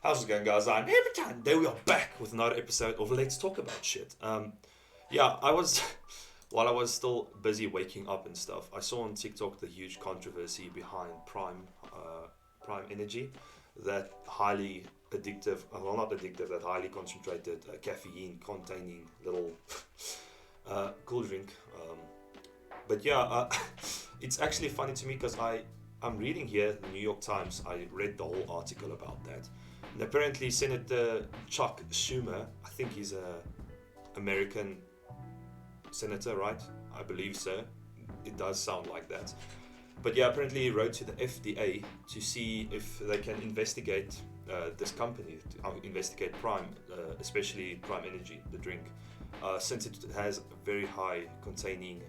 How's it going, guys? I'm every time. There we are back with another episode of Let's Talk About Shit. Yeah, I was while I was still busy waking up and stuff. I saw on TikTok the huge controversy behind Prime Energy, that highly addictive, well not addictive, that highly concentrated caffeine containing little cool drink. But yeah, it's actually funny to me because I'm reading here the New York Times. I read the whole article about that. And apparently, Senator Chuck Schumer, I think he's a American senator, right? I believe so. It does sound like that. But yeah, apparently he wrote to the FDA to see if they can investigate this company, to investigate Prime, especially Prime Energy, the drink, since it has very high containing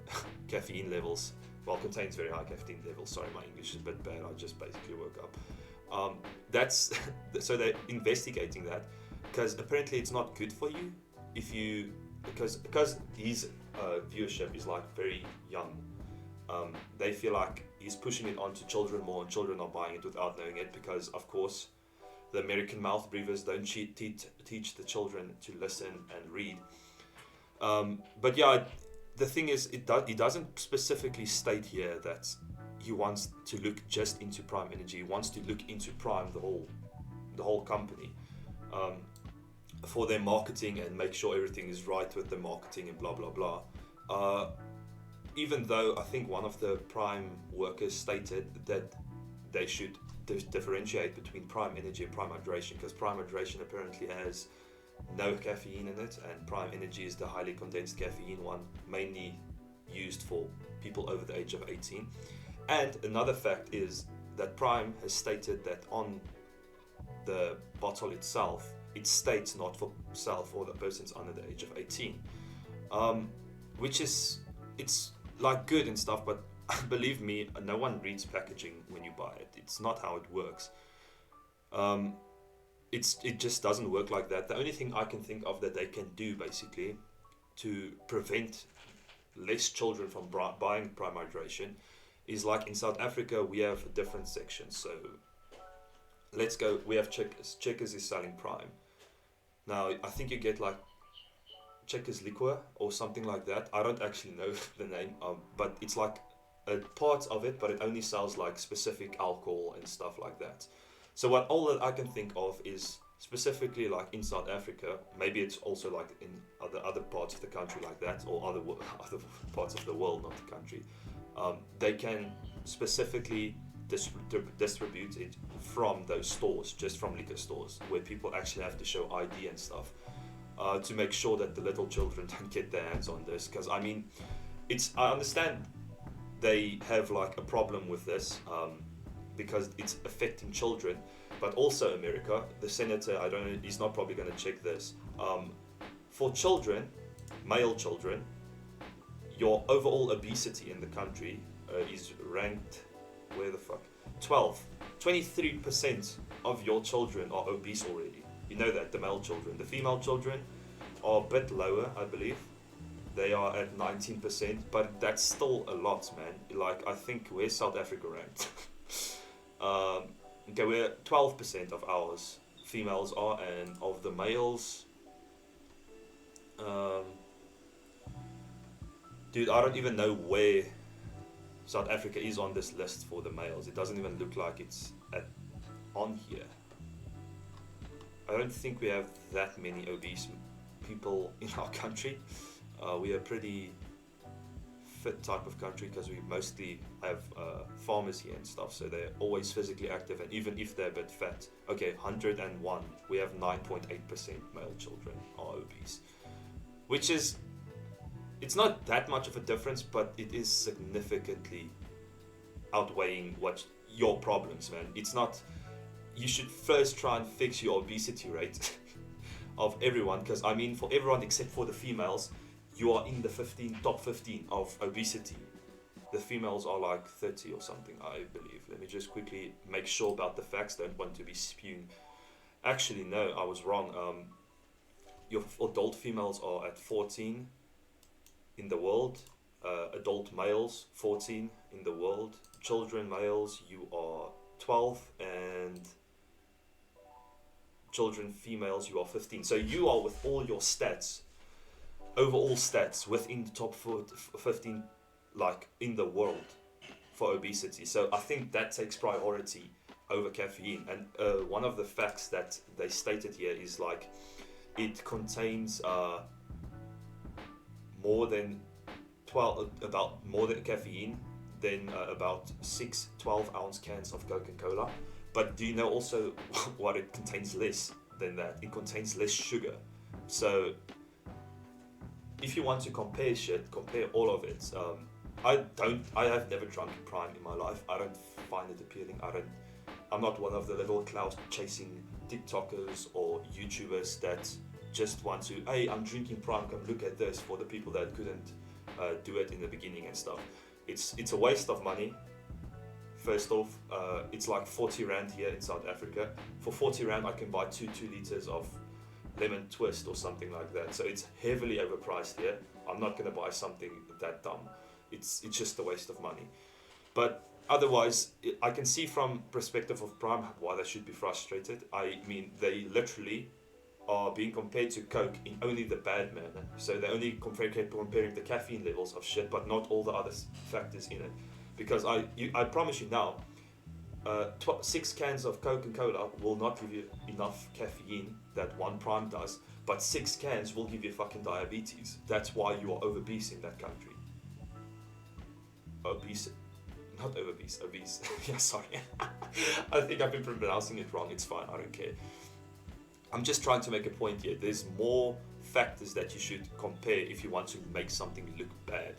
caffeine levels. Well, contains very high caffeine levels. Sorry, my English is a bit bad. I just basically woke up. That's so they're investigating that because apparently it's not good for you if you because his viewership is like very young. They feel like he's pushing it onto children more, and children are buying it without knowing it because, of course, the American mouth breathers don't teach the children to listen and read. But yeah, the thing is, he doesn't specifically state here that he wants to look just into Prime Energy. He wants to look into Prime, the whole company, for their marketing and make sure everything is right with the marketing and blah blah blah. Even though I think one of the Prime workers stated that they should differentiate between Prime Energy and Prime Hydration, because Prime Hydration apparently has no caffeine in it, and Prime Energy is the highly condensed caffeine one, mainly used for people over the age of 18. And another fact is that Prime has stated that on the bottle itself, it states not for sale for the persons under the age of 18, which is, it's like good and stuff, but believe me, no one reads packaging when you buy it. It's not how it works. It just doesn't work like that. The only thing I can think of that they can do basically to prevent less children from buying Prime Hydration is, like in South Africa we have different sections. So let's go, we have Checkers. Checkers is selling Prime. Now I think you get like Checkers liquor or something like that. I don't actually know the name, but it's like a part of it, but it only sells like specific alcohol and stuff like that. So what all that I can think of is specifically like in South Africa, maybe it's also like in other parts of the country like that, or other other parts of the world, not the country. They can specifically distribute it from those stores, just from liquor stores, where people actually have to show ID and stuff, to make sure that the little children don't get their hands on this. Because I mean, I understand they have like a problem with this, because it's affecting children, but also America. The senator, I don't know, he's not probably going to check this. For children, male children, your overall obesity in the country is ranked, where the fuck? 23% of your children are obese already. You know that, the male children. The female children are a bit lower, I believe. They are at 19%, but that's still a lot, man. Like, I think, where's South Africa ranked? Okay, we're 12% of ours females are, and of the males, dude, I don't even know where South Africa is on this list for the males. It doesn't even look like it's on here. I don't think we have that many obese people in our country. We are pretty fit type of country because we mostly have farmers here and stuff, so they're always physically active, and even if they're a bit fat. Okay, 101, we have 9.8% male children are obese, which is, it's not that much of a difference, but it is significantly outweighing what your problems, man. It's not, you should first try and fix your obesity rate of everyone, because I mean, for everyone except for the females, you are in the top 15 of obesity. The females are like 30 or something, I believe. Let me just quickly make sure about the facts. Don't want to be spewing. Actually, no, I was wrong. Your adult females are at 14 in the world. Adult males, 14 in the world. Children males, you are 12, and children, females, you are 15. So you are, with all your stats, overall stats, within the top 15, like, in the world for obesity. So I think that takes priority over caffeine. And one of the facts that they stated here is like it contains more than more than caffeine than about 6 12-ounce cans of Coca-Cola. But do you know also what it contains less than that? It contains less sugar. So if you want to compare shit, compare all of it. I have never drunk Prime in my life. I don't find it appealing. I'm not one of the little clout chasing TikTokers or YouTubers that just want to, hey, I'm drinking Prime, come look at this, for the people that couldn't do it in the beginning and stuff. It's a waste of money. First off, it's like 40 Rand here in South Africa. For 40 Rand, I can buy 2 liters of lemon twist or something like that. So it's heavily overpriced here. I'm not going to buy something that dumb. It's just a waste of money. But otherwise, I can see from perspective of Prime why they should be frustrated. I mean, they literally are being compared to Coke in only the bad manner. So they're only comparing the caffeine levels of shit, but not all the other factors in it. Because I promise you now, 6 cans of Coca-Cola will not give you enough caffeine that one Prime does, but 6 cans will give you fucking diabetes. That's why you are obese in that country. Obese. Yeah, sorry. I think I've been pronouncing it wrong. It's fine, I don't care. I'm just trying to make a point here. There's more factors that you should compare if you want to make something look bad.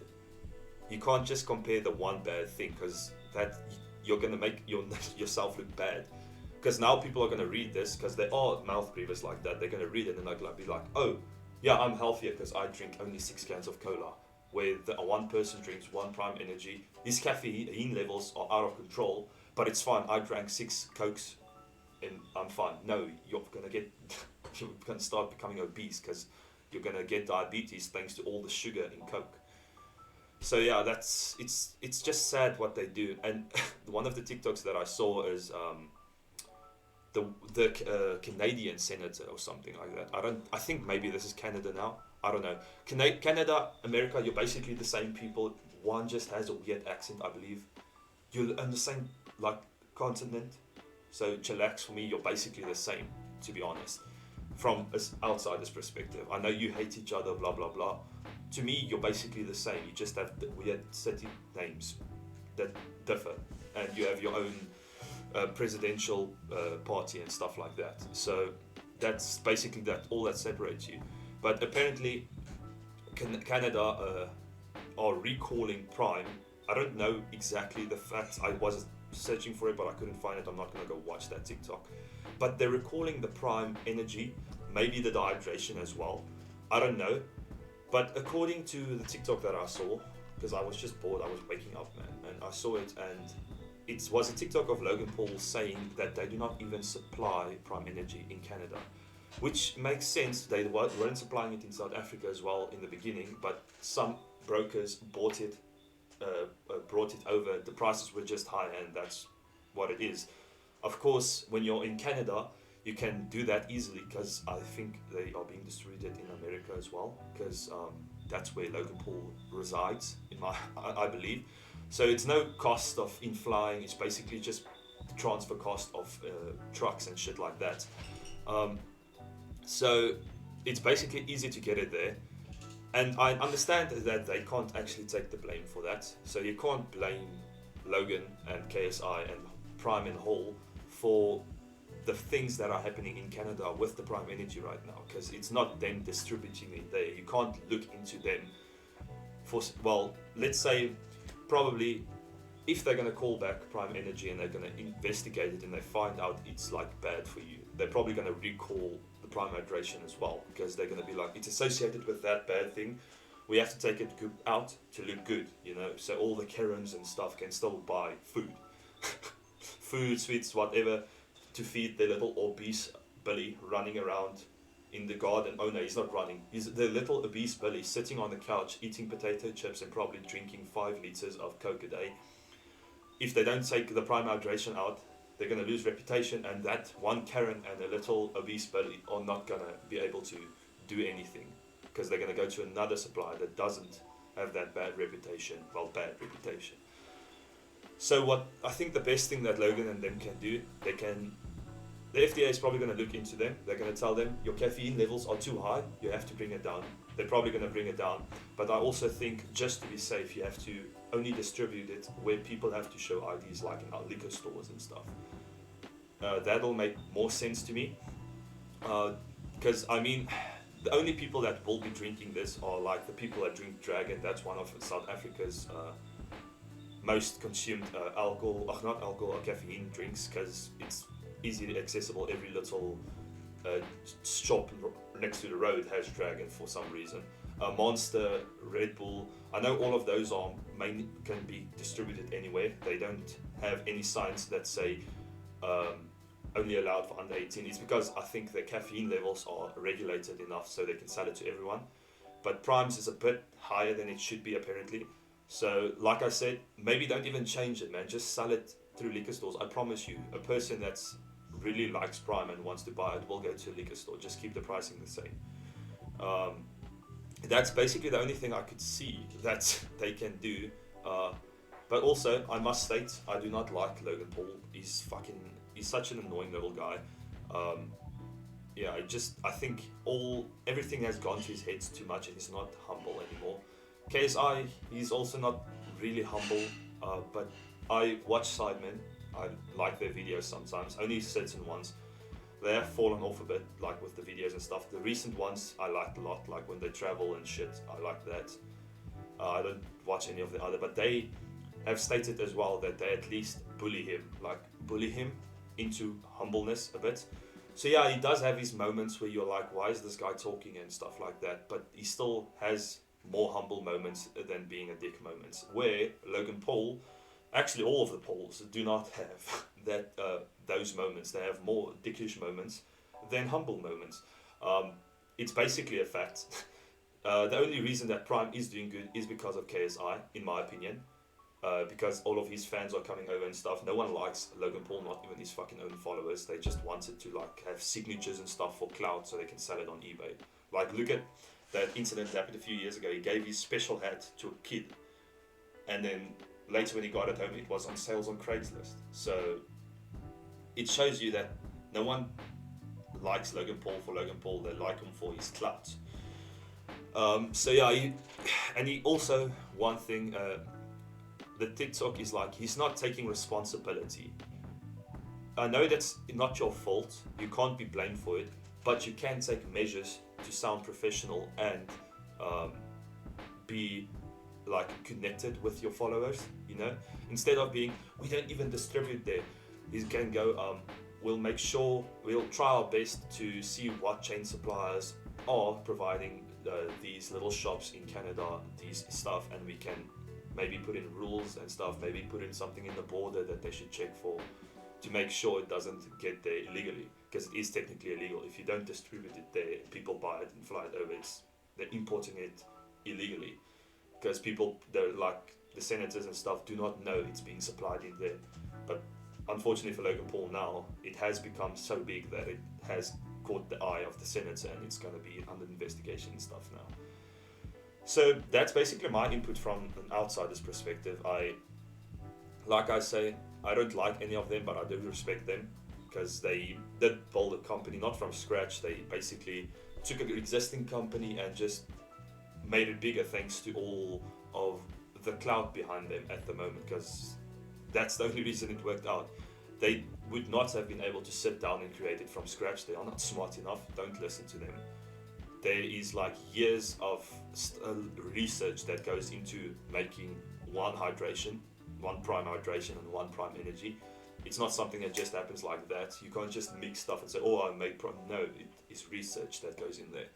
You can't just compare the one bad thing, because that you're going to make yourself look bad. Because now people are going to read this, because they are mouth breathers like that. They're going to read it and they're going to be like, oh, yeah, I'm healthier because I drink only 6 cans of cola. Where one person drinks 1 Prime Energy. His caffeine levels are out of control, but it's fine. I drank 6 Cokes and I'm fine. No, you're going to start becoming obese because you're going to get diabetes thanks to all the sugar in Coke. So yeah, it's just sad what they do. And one of the TikToks that I saw is the Canadian senator or something like that. I think maybe this is Canada now. I don't know. Canada, America, you're basically the same people. One just has a weird accent, I believe. You're on the same like continent. So chillax, for me, you're basically the same, to be honest. From an outsider's perspective. I know you hate each other, blah, blah, blah. To me, you're basically the same. You just have the weird city names that differ. And you have your own presidential party and stuff like that. So that's basically all that separates you. But apparently, Canada are recalling Prime. I don't know exactly the facts. I was searching for it, but I couldn't find it. I'm not going to go watch that TikTok. But they're recalling the Prime Energy, maybe the dehydration as well. I don't know. But according to the TikTok that I saw, because I was just bored, I was waking up, man, and I saw it, and it was a TikTok of Logan Paul saying that they do not even supply Prime Energy in Canada. Which makes sense. They weren't supplying it in South Africa as well in the beginning, but some brokers brought it over. The prices were just high, and that's what it is. Of course, when you're in Canada, you can do that easily because I think they are being distributed in America as well, because that's where Logan Paul resides, I believe. So it's no cost of in flying. It's basically just the transfer cost of trucks and shit like that. So it's basically easy to get it there. And I understand that they can't actually take the blame for that. So you can't blame Logan and KSI and Prime and Hall for the things that are happening in Canada with the Prime Energy right now, because it's not them distributing it there. You can't look into them for, well, let's say probably if they're going to call back Prime Energy and they're going to investigate it and they find out it's like bad for you, they're probably going to recall the Prime Hydration as well, because they're going to be like, it's associated with that bad thing. We have to take it out to look good, you know, so all the Karens and stuff can still buy food. Food, sweets, whatever, to feed their little obese Billy running around in the garden. Oh no, he's not running. He's the little obese Billy sitting on the couch eating potato chips and probably drinking 5 liters of Coke a day. If they don't take the Prime Hydration out, they're going to lose reputation, and that one Karen and a little obese Billy are not going to be able to do anything because they're going to go to another supplier that doesn't have that bad reputation. Well, bad reputation. So what I think the best thing that Logan and them can do, the FDA is probably going to look into them. They're going to tell them your caffeine levels are too high. You have to bring it down. They're probably going to bring it down. But I also think just to be safe, you have to only distribute it where people have to show IDs, like in our liquor stores and stuff. That'll make more sense to me. Because I mean, the only people that will be drinking this are like the people that drink Dragon. That's one of South Africa's most consumed not alcohol, caffeine drinks, because it's easily accessible. Every little shop next to the road has Dragon for some reason. Monster, Red Bull, I know all of those are can be distributed anywhere. They don't have any signs that say only allowed for under 18. It's because I think the caffeine levels are regulated enough so they can sell it to everyone. But Primes is a bit higher than it should be apparently. So like I said, maybe don't even change it, man. Just sell it through liquor stores. I promise you, a person that's really likes Prime and wants to buy it will go to a liquor store. Just keep the pricing the same. That's basically the only thing I could see that they can do. But also, I must state, I do not like Logan Paul. He's such an annoying little guy. I think everything has gone to his head too much, and he's not humble anymore. KSI, he's also not really humble, but I watch Sidemen. I like their videos sometimes, only certain ones. They have fallen off a bit, like with the videos and stuff. The recent ones I liked a lot, like when they travel and shit, I like that. I don't watch any of the other, but they have stated as well that they at least bully him into humbleness a bit. So yeah, he does have his moments where you're like, why is this guy talking and stuff like that, but he still has more humble moments than being a dick moments, where Logan Paul, actually all of the Pauls do not have those moments. They have more dickish moments than humble moments. It's basically a fact. The only reason that Prime is doing good is because of KSI, in my opinion. Because all of his fans are coming over and stuff. No one likes Logan Paul, not even his fucking own followers. They just wanted to like have signatures and stuff for clout so they can sell it on eBay. Like, look at that incident that happened a few years ago. He gave his special hat to a kid, and then later when he got it home, it was on sales on Craigslist. So it shows you that no one likes Logan Paul for Logan Paul. They like him for his clout. So yeah, he also, one thing, the TikTok is like, he's not taking responsibility. I know that's not your fault. You can't be blamed for it, but you can take measures to sound professional and be like connected with your followers, you know, instead of being, we don't even distribute there. You can go, we'll try our best to see what chain suppliers are providing these little shops in Canada, these stuff, and we can maybe put in rules and stuff, maybe put in something in the border that they should check for to make sure it doesn't get there illegally, because it is technically illegal. If you don't distribute it there, people buy it and fly it over, they're importing it illegally, because they're like the senators and stuff do not know it's being supplied in there. But unfortunately for Logan Paul now, it has become so big that it has caught the eye of the senator, and it's going to be under investigation and stuff now. So that's basically my input from an outsider's perspective. Like I say, I don't like any of them, but I do respect them, because they did build a company not from scratch. They basically took an existing company and just made it bigger, thanks to all of the clout behind them at the moment, because that's the only reason it worked out. They would not have been able to sit down and create it from scratch. They are not smart enough. Don't listen to them. There is like years of research that goes into making one prime hydration and one prime energy. It's not something that just happens like that. You can't just mix stuff and say, I make prime. No, it is research that goes in there.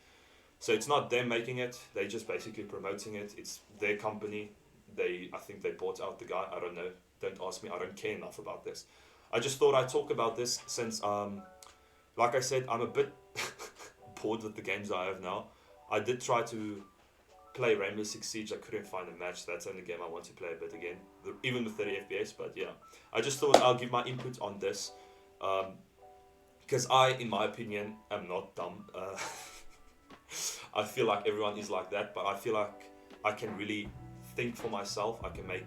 So it's not them making it. They're just basically promoting it. It's their company. I think they bought out the guy. I don't know. Don't ask me. I don't care enough about this. I just thought I'd talk about this since, like I said, I'm a bit bored with the games I have now. I did try to play Rainbow Six Siege. I couldn't find a match. That's the only game I want to play a bit again, even with 30 FPS. But yeah, I just thought I'll give my input on this, because I, in my opinion, am not dumb. I feel like everyone is like that, but I feel like I can really think for myself. I can make,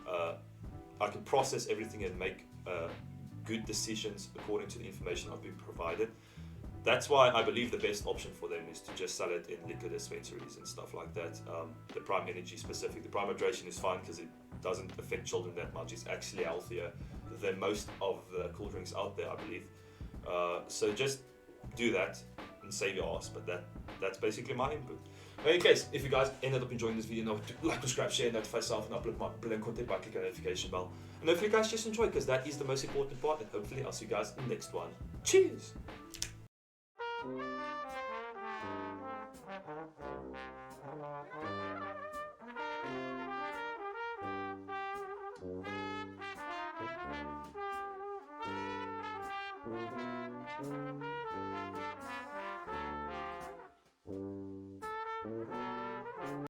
I can process everything and make good decisions according to the information I've been provided. That's why I believe the best option for them is to just sell it in liquor dispensaries and stuff like that. The Prime Energy specific, the Prime Hydration is fine because it doesn't affect children that much. It's actually healthier than most of the cool drinks out there, I believe. So just do that and save your ass. But that's basically my input. In case, if you guys ended up enjoying this video, know to like, subscribe, share, notify yourself, and upload my brilliant content by clicking the notification bell. And hopefully you guys just enjoy, because that is the most important part. And hopefully I'll see you guys in the next one. Cheers!